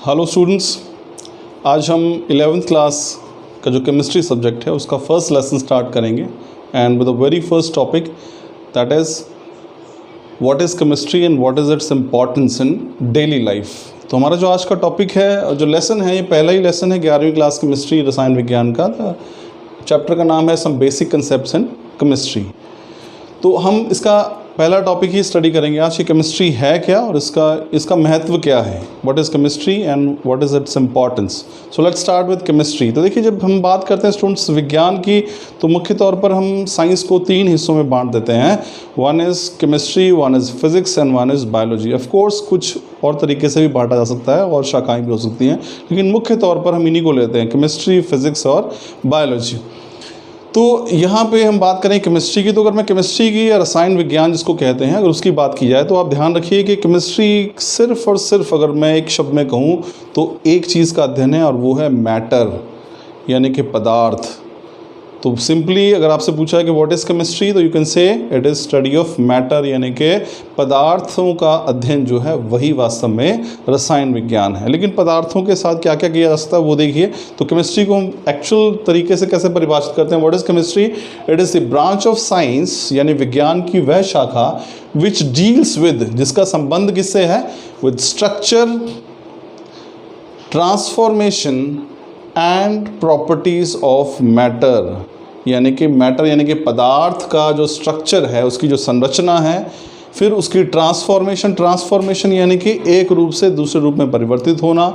Hello students, आज हम 11th class का जो केमिस्ट्री सब्जेक्ट है उसका फर्स्ट लेसन स्टार्ट करेंगे and with the very first topic that is what is chemistry and what is it's importance in daily life. तो हमारा जो आज का टॉपिक है और जो लेसन है, ये पहला ही लेसन है 11वीं क्लास केमिस्ट्री रसायन विज्ञान का। चैप्टर का नाम है some basic concepts in chemistry. तो हम इसका पहला टॉपिक ही स्टडी करेंगे आज कि केमिस्ट्री है क्या और इसका महत्व क्या है। What is chemistry and what is it's importance. So let's start with chemistry. तो देखिए, जब हम बात करते हैं स्टूडेंट्स विज्ञान की, तो मुख्य तौर पर हम साइंस को 3 हिस्सों में बांट देते हैं। One is chemistry, one is physics and one is biology. Of course कुछ और तरीके से भी बांटा जा सकता है और शाखाएँ भी हो सकती हैं, लेकिन मुख्य तौर पर हम इन्हीं को लेते हैं, केमिस्ट्री, फिजिक्स और बायोलॉजी। तो यहाँ पे हम बात करें केमिस्ट्री की, तो अगर मैं केमिस्ट्री की या रसायन विज्ञान जिसको कहते हैं, अगर उसकी बात की जाए तो आप ध्यान रखिए कि केमिस्ट्री सिर्फ और सिर्फ, अगर मैं एक शब्द में कहूँ तो एक चीज़ का अध्ययन है और वो है मैटर, यानी कि पदार्थ। तो सिंपली अगर आपसे पूछा है कि व्हाट इज़ केमिस्ट्री, तो you can say it is study of matter, यानी कि पदार्थों का अध्ययन जो है वही वास्तव में रसायन विज्ञान है। लेकिन पदार्थों के साथ क्या क्या किया जा सकता है वो देखिए। तो केमिस्ट्री को हम एक्चुअल तरीके से कैसे परिभाषित करते हैं, what is chemistry? It is the branch of science, यानी विज्ञान की वह शाखा विच डील्स विद, जिसका संबंध किससे है? With structure, transformation and properties of matter. यानी कि मैटर यानी कि पदार्थ का जो स्ट्रक्चर है, उसकी जो संरचना है, फिर उसकी ट्रांसफॉर्मेशन यानी कि एक रूप से दूसरे रूप में परिवर्तित होना,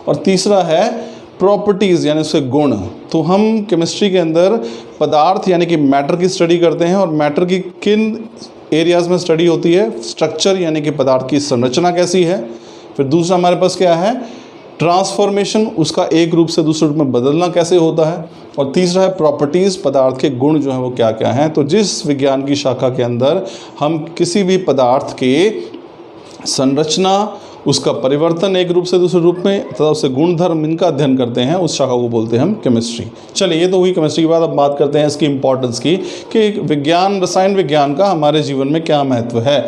और तीसरा है प्रॉपर्टीज़ यानी उसके गुण। तो हम केमिस्ट्री के अंदर पदार्थ यानी कि मैटर की स्टडी करते हैं, और मैटर की किन एरियाज़ में स्टडी होती है? स्ट्रक्चर यानी कि पदार्थ की संरचना कैसी है, फिर दूसरा हमारे पास क्या है? ट्रांसफॉर्मेशन, उसका एक रूप से दूसरे रूप में बदलना कैसे होता है, और तीसरा है प्रॉपर्टीज़, पदार्थ के गुण जो हैं वो क्या क्या हैं। तो जिस विज्ञान की शाखा के अंदर हम किसी भी पदार्थ के संरचना, उसका परिवर्तन एक रूप से दूसरे रूप में तथा उससे गुणधर्म, इनका अध्ययन करते हैं, उस शाखा को बोलते हैं हम केमिस्ट्री। चलिए, ये तो हुई केमिस्ट्री की बात। अब बात करते हैं इसकी इंपॉर्टेंस की कि विज्ञान, रसायन विज्ञान का हमारे जीवन में क्या महत्व है।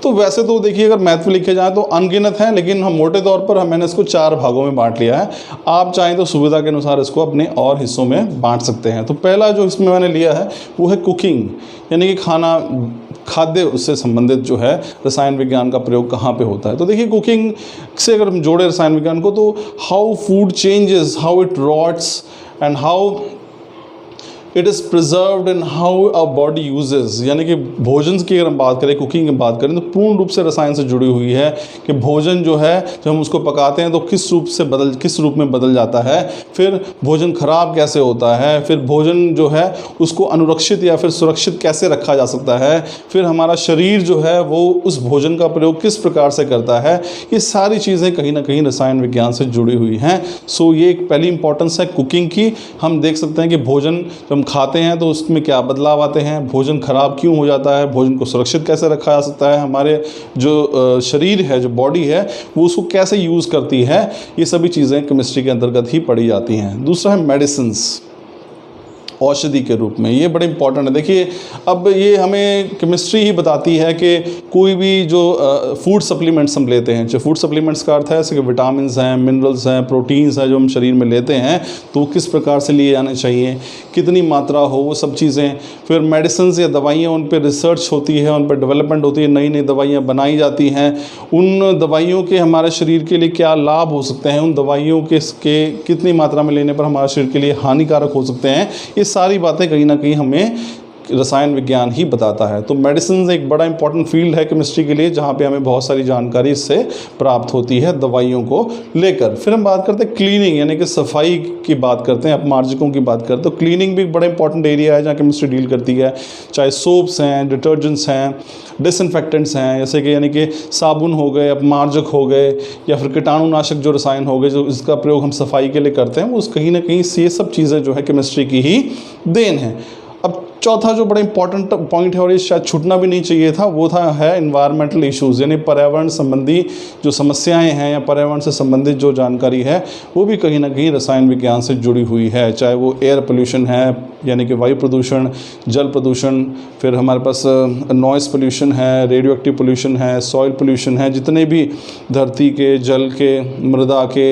तो वैसे तो देखिए, अगर महत्व लिखे जाए तो अनगिनत है, लेकिन हम मोटे तौर पर मैंने इसको 4 भागों में बांट लिया है। आप चाहें तो सुविधा के अनुसार इसको अपने और हिस्सों में बांट सकते हैं। तो पहला जो इसमें मैंने लिया है वो है कुकिंग, यानी कि खाद्य, उससे संबंधित जो है रसायन विज्ञान का प्रयोग कहाँ पे होता है। तो देखिए, कुकिंग से अगर हम जोड़े रसायन विज्ञान को, तो how food changes, how it rots and how it is preserved and how our body uses. यानी कि भोजन की अगर हम बात करें, कुकिंग की बात करें, तो पूर्ण रूप से रसायन से जुड़ी हुई है कि भोजन जो है, जब हम उसको पकाते हैं तो किस रूप में बदल जाता है, फिर भोजन खराब कैसे होता है, फिर भोजन जो है उसको अनुरक्षित या फिर सुरक्षित कैसे रखा जा सकता है, फिर हमारा शरीर जो है वो उस भोजन का प्रयोग किस प्रकार से करता है। ये सारी चीज़ें कहीं ना कहीं रसायन विज्ञान से जुड़ी हुई हैं। सो ये एक पहली इंपॉर्टेंस है कुकिंग की। हम देख सकते हैं कि भोजन जब हम खाते हैं तो उसमें क्या बदलाव आते हैं, भोजन खराब क्यों हो जाता है, भोजन को सुरक्षित कैसे रखा जा सकता है, हमारे जो शरीर है, जो बॉडी है, वो उसको कैसे यूज़ करती है। ये सभी चीज़ें केमिस्ट्री के अंतर्गत ही पढ़ी जाती हैं। दूसरा है मेडिसिन्स, औषधि के रूप में। ये बड़े इंपॉर्टेंट है। देखिए, अब ये हमें केमिस्ट्री ही बताती है कि कोई भी जो फूड सप्लीमेंट्स हम लेते हैं, जो फूड सप्लीमेंट्स का अर्थ है जैसे कि विटामिन्स हैं, मिनरल्स हैं, प्रोटीन्स हैं, जो हम शरीर में लेते हैं, तो किस प्रकार से लिए जाने चाहिए, कितनी मात्रा हो, वो सब चीज़ें। फिर मेडिसिन्स या दवाइयाँ, उन पर रिसर्च होती है, उन पर डेवलपमेंट होती है, नई नई दवाइयाँ बनाई जाती हैं। उन दवाइयों के हमारे शरीर के लिए क्या लाभ हो सकते हैं, उन दवाइयों के कितनी मात्रा में लेने पर हमारे शरीर के लिए हानिकारक हो सकते हैं, ये सारी बातें कहीं ना कहीं हमें रसायन विज्ञान ही बताता है। तो मेडिसिन एक बड़ा इंपॉर्टेंट फील्ड है केमिस्ट्री के लिए, जहाँ पे हमें बहुत सारी जानकारी इससे प्राप्त होती है दवाइयों को लेकर। फिर हम बात करते हैं क्लीनिंग, यानी कि सफाई की बात करते हैं, अपमार्जकों की बात करते हैं। तो क्लीनिंग भी एक बड़ा इंपॉर्टेंट एरिया है जहाँ केमिस्ट्री डील करती है। चाहे सोप्स हैं, डिटर्जेंट्स हैं, डिसइंफेक्टेंट्स हैं, जैसे कि यानी कि साबुन हो गए, अपमार्जक हो गए, या फिर कीटाणुनाशक जो रसायन हो गए, जो इसका प्रयोग हम सफाई के लिए करते हैं, वो कहीं ना कहीं ये सब चीज़ें जो है केमिस्ट्री की ही देन है। अब चौथा जो बड़ा इंपॉर्टेंट पॉइंट है और ये शायद छूटना भी नहीं चाहिए था, वो है एनवायरमेंटल इश्यूज़, यानी पर्यावरण संबंधी जो समस्याएं हैं या पर्यावरण से संबंधित जो जानकारी है वो भी कहीं ना कहीं रसायन विज्ञान से जुड़ी हुई है। चाहे वो एयर पोल्यूशन है यानी कि वायु प्रदूषण, जल प्रदूषण, फिर हमारे पास नॉइज़ पोल्यूशन है, रेडियो एक्टिव पोल्यूशन है, सॉइल पोल्यूशन है, जितने भी धरती के, जल के, मृदा के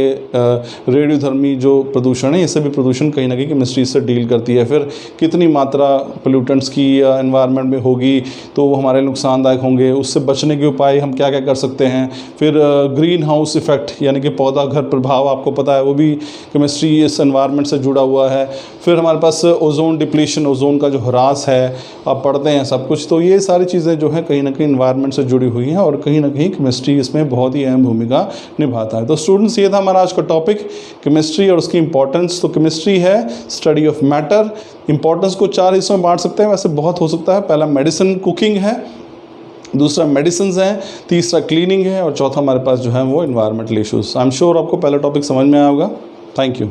रेडियोधर्मी जो प्रदूषण है, ये सभी प्रदूषण कहीं ना कहीं केमिस्ट्री से डील करती है। फिर कितनी मात्रा पोल्यूटेंट्स की एनवायरनमेंट में होगी तो वो हमारे नुकसानदायक होंगे, उससे बचने के उपाय हम क्या क्या कर सकते हैं। फिर ग्रीन हाउस इफ़ेक्ट यानी कि पौधा घर प्रभाव, आपको पता है वो भी केमिस्ट्री इस एनवायरनमेंट से जुड़ा हुआ है। फिर हमारे पास ओजोन डिप्लीशन, ओजोन का जो ह्रास है, आप पढ़ते हैं सब कुछ। तो ये सारी चीज़ें जो है कहीं ना कहीं एनवायरनमेंट से जुड़ी हुई हैं और कहीं ना कहीं केमिस्ट्री इसमें बहुत ही अहम भूमिका निभाता है। तो स्टूडेंट्स, ये था हमारा आज का टॉपिक केमिस्ट्री और उसकी इंपॉर्टेंस। तो केमिस्ट्री है स्टडी ऑफ मैटर। इंपॉर्टेंस को 4 हिस्सों में बांट सकते हैं, वैसे बहुत हो सकता है। पहला मेडिसिन कुकिंग है, दूसरा मेडिसिन है, तीसरा क्लीनिंग है और चौथा हमारे पास जो है वो environmental issues. I am sure आपको पहला टॉपिक समझ में आया होगा। Thank you.